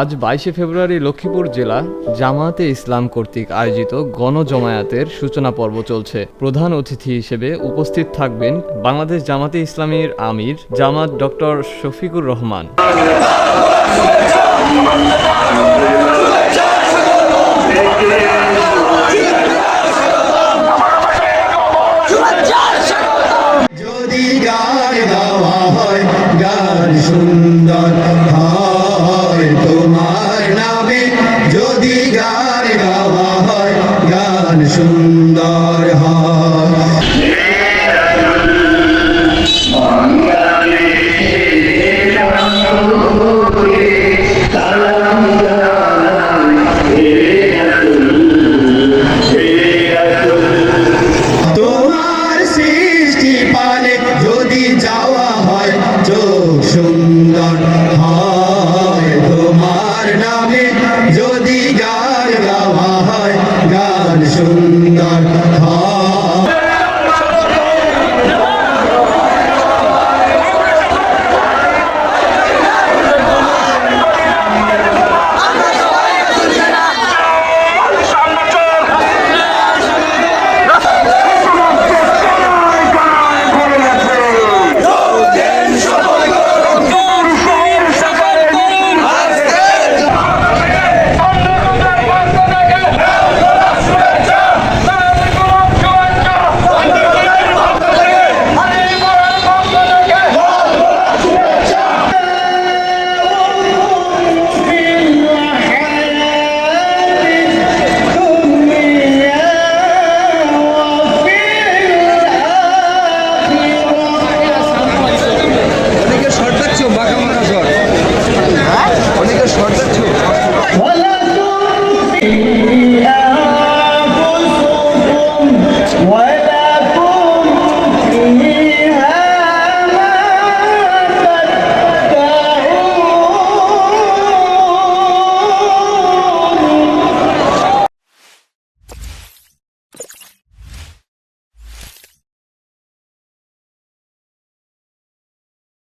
আজ 22শে ফেব্রুয়ারি লক্ষ্মীপুর জেলা জামায়াতে ইসলাম কর্তৃক আয়োজিত গণজমায়াতের সূচনা পর্ব চলছে। প্রধান অতিথি হিসেবে উপস্থিত থাকবেন বাংলাদেশ জামায়াতে ইসলামীর আমির জামাত ডক্টর শফিকুর রহমান। যদি গান গাওয়া হয় গান সুন্দর হয় তোমার নামে, যদি গান গাওয়া হয় গান সুন্দর হয়।